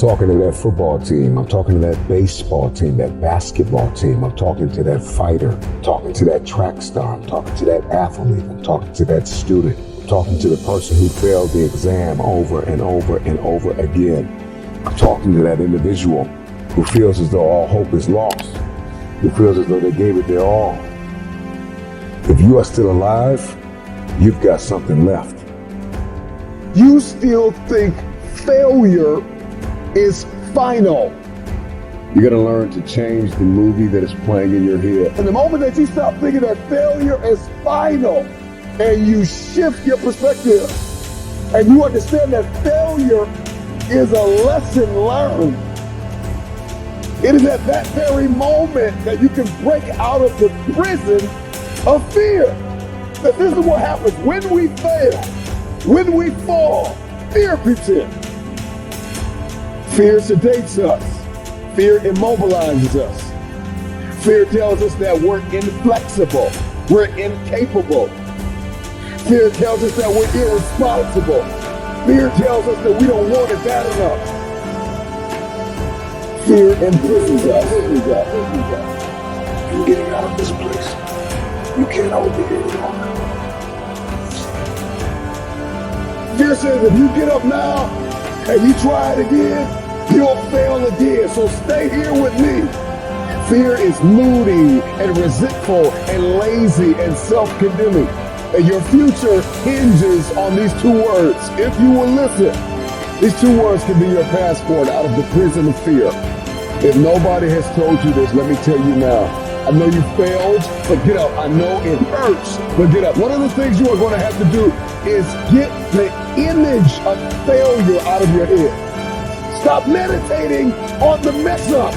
talking to that football team. I'm talking to that baseball team, that basketball team. I'm talking to that fighter. I'm talking to that track star. I'm talking to that athlete. I'm talking to that student. I'm talking to the person who failed the exam over and over and over again. I'm talking to that individual who feels as though all hope is lost, who feels as though they gave it their all. If you are still alive, you've got something left. You still think failure is final. You gotta learn to change the movie that is playing in your head. And the moment that you stop thinking that failure is final and you shift your perspective and you understand that failure is a lesson learned, it is at that very moment that you can break out of the prison of fear. But this is what happens when we fail, when we fall. Fear creeps in. Fear sedates us. Fear immobilizes us. Fear tells us that we're inflexible, we're incapable. Fear tells us that we're irresponsible. Fear tells us that we don't want it bad enough. Fear imprisons us. You're getting out of this place. You can't hold me any longer. Fear says if you get up now and you try it again, you'll fail again. So stay here with me. Fear is moody and resentful and lazy and self-condemning. And your future hinges on these two words. If you will listen, these two words can be your passport out of the prison of fear. If nobody has told you this, let me tell you now. I know you failed, but get up. I know it hurts, but get up. One of the things you are going to have to do is get the image of failure out of your head. Stop meditating on the mess up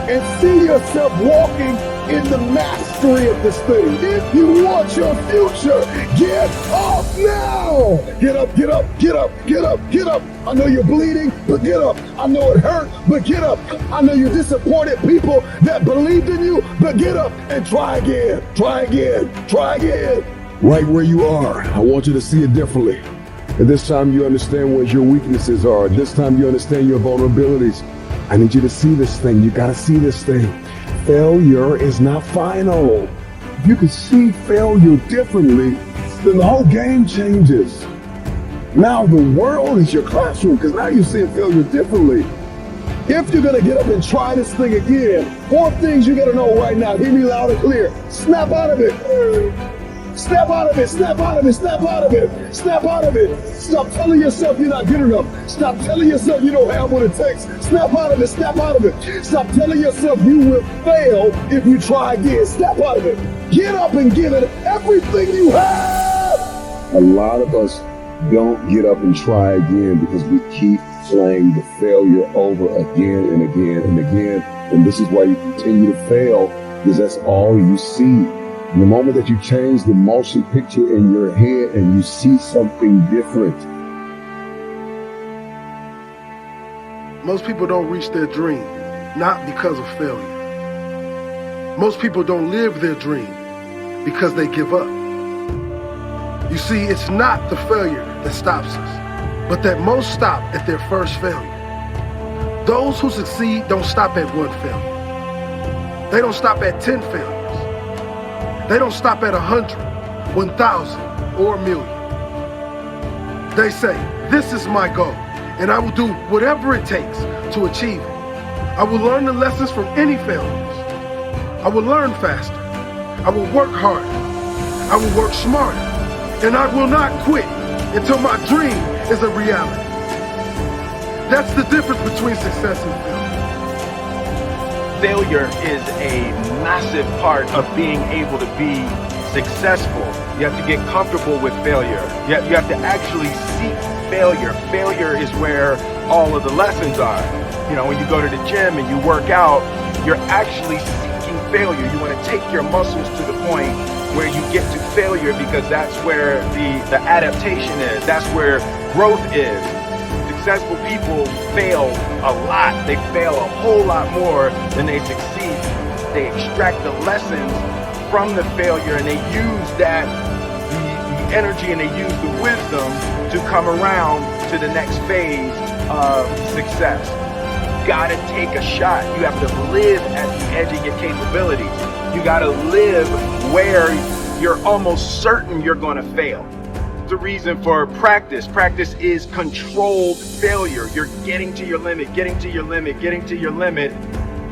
and see yourself walking in the mastery of this thing. If you want your future, get up now. Get up, get up, get up, get up, get up. I know you're bleeding, but get up. I know it hurt, but get up. I know you disappointed people that believed in you, but get up and try again, try again, try again. Right where you are, I want you to see it differently. And this time you understand what your weaknesses are. This time you understand your vulnerabilities. I need you to see this thing. You got to see this thing. Failure is not final. If you can see failure differently, then the whole game changes. Now the world is your classroom because now you're seeing failure differently. If you're going to get up and try this thing again, 4 things you got to know right now. Hear me loud and clear. Snap out of it. Snap out of it, snap out of it, snap out of it, snap out of it. Stop telling yourself you're not good enough. Stop telling yourself you don't have what it takes. Snap out of it, snap out of it. Stop telling yourself you will fail if you try again. Snap out of it. Get up and give it everything you have. A lot of us don't get up and try again because we keep playing the failure over again and again and again. And this is why you continue to fail, because that's all you see. The moment that you change the motion picture in your head and you see something different. Most people don't reach their dream, not because of failure. Most people don't live their dream because they give up. You see, it's not the failure that stops us, but that most stop at their first failure. Those who succeed don't stop at 1 failure. They don't stop at 10 failures. They don't stop at 100, 1,000, or 1 million. They say, this is my goal, and I will do whatever it takes to achieve it. I will learn the lessons from any failures. I will learn faster. I will work harder. I will work smarter. And I will not quit until my dream is a reality. That's the difference between success and failure. Failure is a massive part of being able to be successful. You have to get comfortable with failure. You have to actually seek failure. Failure is where all of the lessons are. You know, when you go to the gym and you work out, you're actually seeking failure. You want to take your muscles to the point where you get to failure, because that's where the adaptation is. That's where growth is. Successful people fail a lot. They fail a whole lot more than they succeed. They extract the lessons from the failure and they use that, the energy, and they use the wisdom to come around to the next phase of success. gotta take a shot. You have to live at the edge of your capabilities. You gotta live where you're almost certain you're gonna fail. The reason for practice. Practice is controlled failure. You're getting to your limit, getting to your limit, getting to your limit.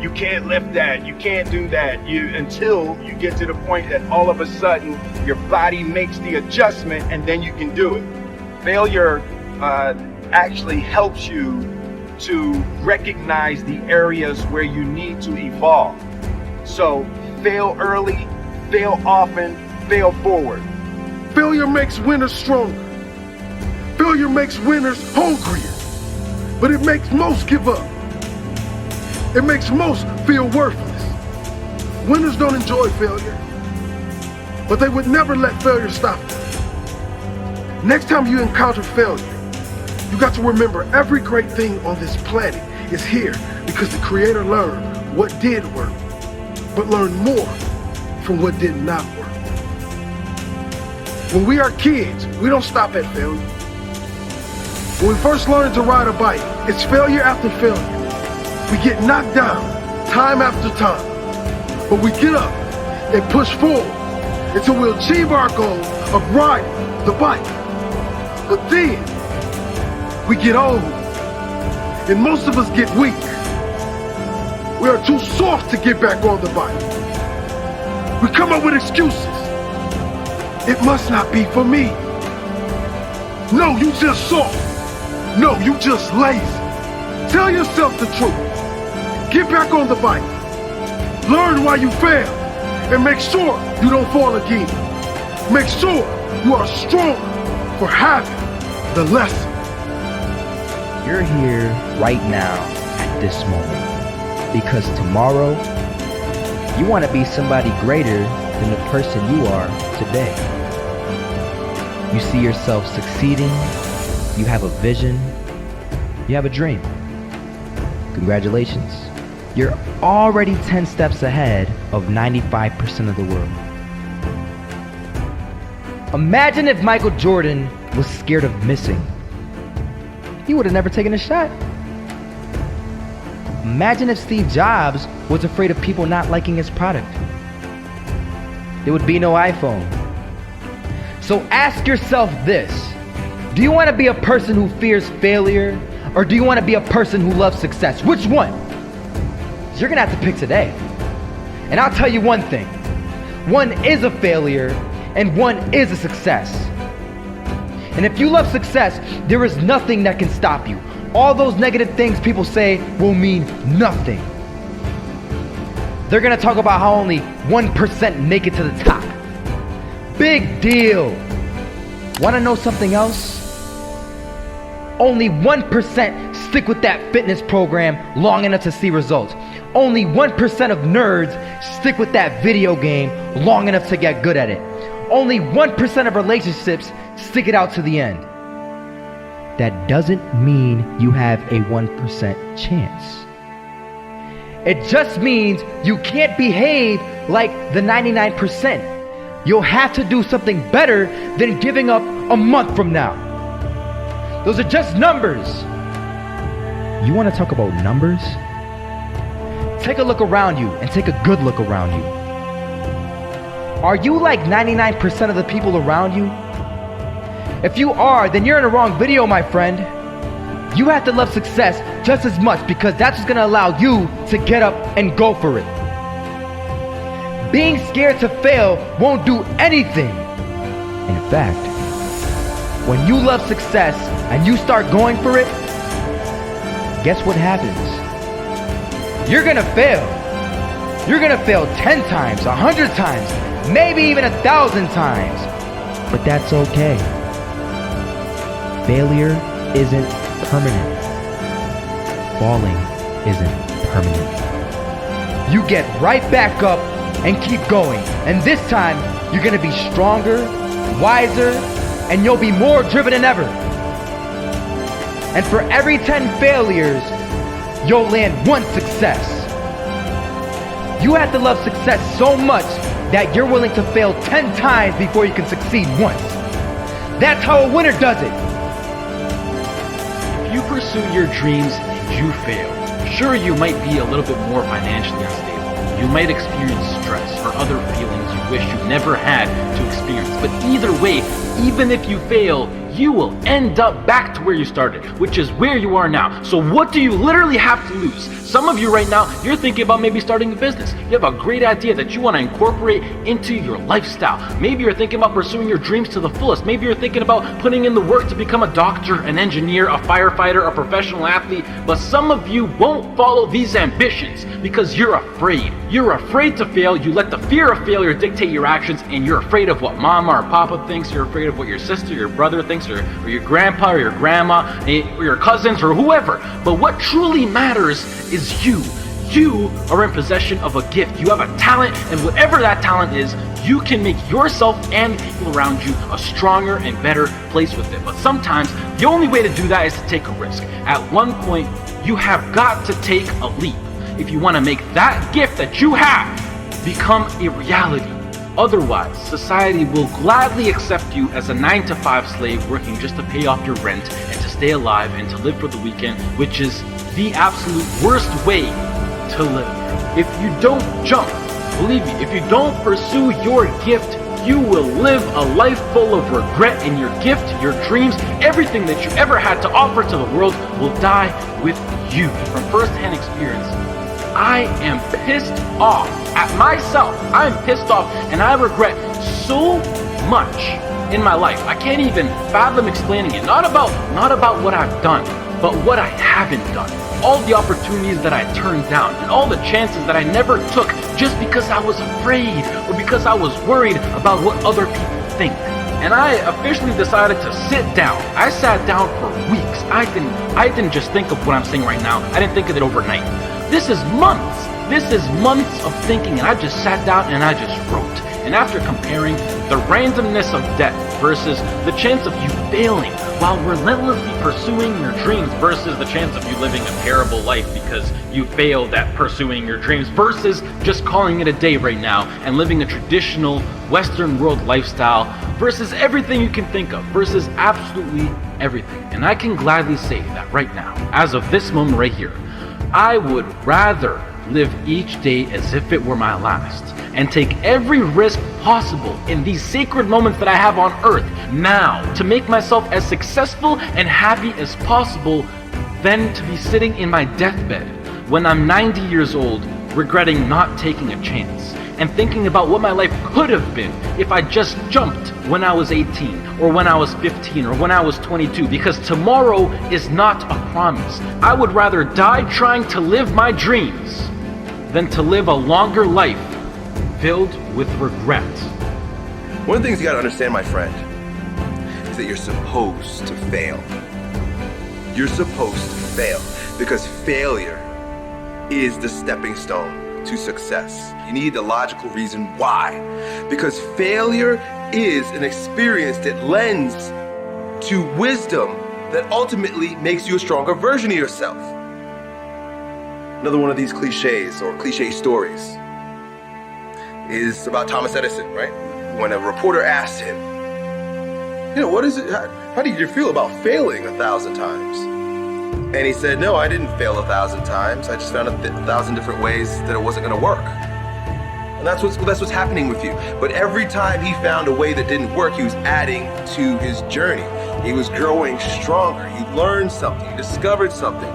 You can't lift that, you can't do that, until you get to the point that all of a sudden your body makes the adjustment and then you can do it. Failure actually helps you to recognize the areas where you need to evolve. So fail early, fail often, fail forward. Failure makes winners stronger. Failure makes winners hungrier. But it makes most give up. It makes most feel worthless. Winners don't enjoy failure, but they would never let failure stop them. Next time you encounter failure, you got to remember every great thing on this planet is here because the Creator learned what did work, but learned more from what did not work. When we are kids, we don't stop at failure. When we first learn to ride a bike, it's failure after failure. We get knocked down time after time, but we get up and push forward until we achieve our goal of riding the bike. But then we get old and most of us get weak. We are too soft to get back on the bike. We come up with excuses. It must not be for me. No, you just soft. No, you just lazy. Tell yourself the truth. Get back on the bike. Learn why you failed and make sure you don't fall again. Make sure you are stronger for having the lesson. You're here right now at this moment because tomorrow you want to be somebody greater than the person you are today. You see yourself succeeding, you have a vision, you have a dream. Congratulations. You're already 10 steps ahead of 95% of the world. Imagine if Michael Jordan was scared of missing. He would have never taken a shot. Imagine if Steve Jobs was afraid of people not liking his product. There would be no iPhone. So ask yourself this. Do you want to be a person who fears failure, or do you want to be a person who loves success? Which one? You're going to have to pick today. And I'll tell you one thing. One is a failure, and one is a success. And if you love success, there is nothing that can stop you. All those negative things people say will mean nothing. They're going to talk about how only 1% make it to the top. Big deal. Want to know something else? Only 1% stick with that fitness program long enough to see results. Only 1% of nerds stick with that video game long enough to get good at it. Only 1% of relationships stick it out to the end. That doesn't mean you have a 1% chance. It just means you can't behave like the 99%. You'll have to do something better than giving up a month from now. Those are just numbers. You want to talk about numbers? Take a look around you and take a good look around you. Are you like 99% of the people around you? If you are, then you're in the wrong video, my friend. You have to love success just as much because that's what's going to allow you to get up and go for it. Being scared to fail won't do anything. In fact, when you love success and you start going for it, guess what happens? You're gonna fail. You're gonna fail 10 times, 100 times, maybe even 1,000 times. But that's okay. Failure isn't permanent. Falling isn't permanent. You get right back up and keep going. And this time, you're gonna be stronger, wiser, and you'll be more driven than ever. And for every 10 failures, you'll land one success. You have to love success so much that you're willing to fail 10 times before you can succeed once. That's how a winner does it. If you pursue your dreams and you fail, Sure, you might be a little bit more financially unstable. You might experience stress or other feelings you wish you never had to experience. But either way, even if you fail, you will end up back to where you started, which is where you are now. So what do you literally have to lose? Some of you right now, you're thinking about maybe starting a business. You have a great idea that you want to incorporate into your lifestyle. Maybe you're thinking about pursuing your dreams to the fullest. Maybe you're thinking about putting in the work to become a doctor, an engineer, a firefighter, a professional athlete. But some of you won't follow these ambitions because you're afraid. You're afraid to fail. You let the fear of failure dictate your actions, and you're afraid of what mama or papa thinks. You're afraid of what your sister, your brother thinks, or your grandpa or your grandma, or your cousins, or whoever. But what truly matters is you. You are in possession of a gift. You have a talent, and whatever that talent is, you can make yourself and people around you a stronger and better place with it. But sometimes the only way to do that is to take a risk. At one point, you have got to take a leap if you want to make that gift that you have become a reality. Otherwise, society will gladly accept you as a 9-to-5 slave working just to pay off your rent and to stay alive and to live for the weekend, which is the absolute worst way to live. If you don't jump, believe me, if you don't pursue your gift, you will live a life full of regret, and your gift, your dreams, everything that you ever had to offer to the world will die with you. From first-hand experience, I am pissed off at myself. I am pissed off, and I regret so much in my life. I can't even fathom explaining it. Not about what I've done, but what I haven't done. All the opportunities that I turned down, and all the chances that I never took just because I was afraid or because I was worried about what other people think. And I officially decided to sit down. I sat down for weeks. I didn't just think of what I'm saying right now. I didn't think of it overnight. This is months. This is months of thinking, and I just sat down and I just wrote. And after comparing the randomness of death versus the chance of you failing while relentlessly pursuing your dreams versus the chance of you living a terrible life because you failed at pursuing your dreams versus just calling it a day right now and living a traditional Western world lifestyle versus everything you can think of versus absolutely everything. And I can gladly say that right now, as of this moment right here, I would rather live each day as if it were my last and take every risk possible in these sacred moments that I have on earth now to make myself as successful and happy as possible than to be sitting in my deathbed when I'm 90 years old regretting not taking a chance and thinking about what my life could have been if I just jumped when I was 18 or when I was 15 or when I was 22, because tomorrow is not a promise. I would rather die trying to live my dreams than to live a longer life filled with regret. One of the things you gotta understand, my friend, is that you're supposed to fail. You're supposed to fail because failure is the stepping stone to success. You need the logical reason why. Because failure is an experience that lends to wisdom that ultimately makes you a stronger version of yourself. Another one of these cliches or cliche stories is about Thomas Edison, right? When a reporter asked him, what is it? How did you feel about failing 1,000 times? And he said, no, I didn't fail 1,000 times. I just found 1,000 different ways that it wasn't going to work. And that's what's happening with you. But every time he found a way that didn't work, he was adding to his journey. He was growing stronger. He learned something. He discovered something.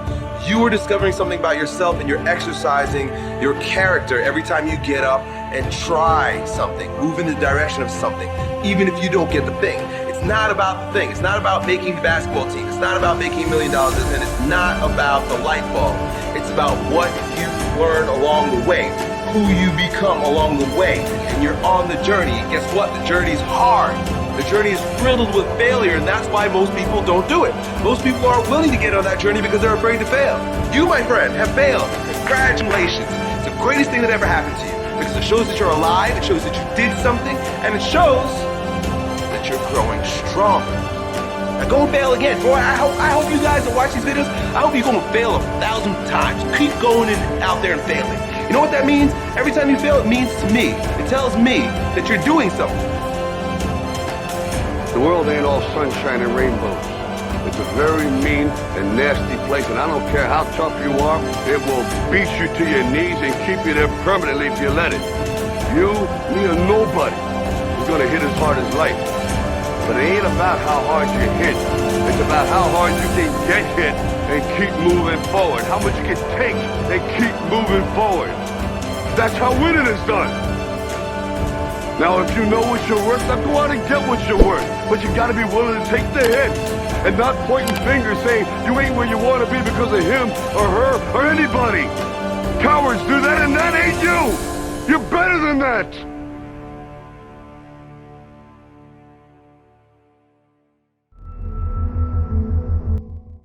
You are discovering something about yourself, and you're exercising your character every time you get up and try something, move in the direction of something, even if you don't get the thing. It's not about the thing. It's not about making the basketball team. It's not about making $1 million, and it's not about the light bulb. It's about what you learn along the way, who you become along the way, and you're on the journey. And guess what? The journey's hard. The journey is riddled with failure, and that's why most people don't do it. Most people aren't willing to get on that journey because they're afraid to fail. You, my friend, have failed. Congratulations. It's the greatest thing that ever happened to you because it shows that you're alive, it shows that you did something, and it shows that you're growing stronger. Now go and fail again. Boy, I hope you guys that watch these videos, I hope you go and fail 1,000 times. Keep going out there and failing. You know what that means? Every time you fail, it means to me, it tells me that you're doing something. The world ain't all sunshine and rainbows. It's a very mean and nasty place, and I don't care how tough you are, it will beat you to your knees and keep you there permanently if you let it. You, me, or nobody is gonna hit as hard as life. But it ain't about how hard you hit. It's about how hard you can get hit and keep moving forward. How much you can take and keep moving forward. That's how winning is done. Now, if you know what you're worth, now go out and get what you're worth. But you gotta be willing to take the hits and not pointing fingers saying you ain't where you want to be because of him or her or anybody. Cowards do that, and that ain't you. You're better than that.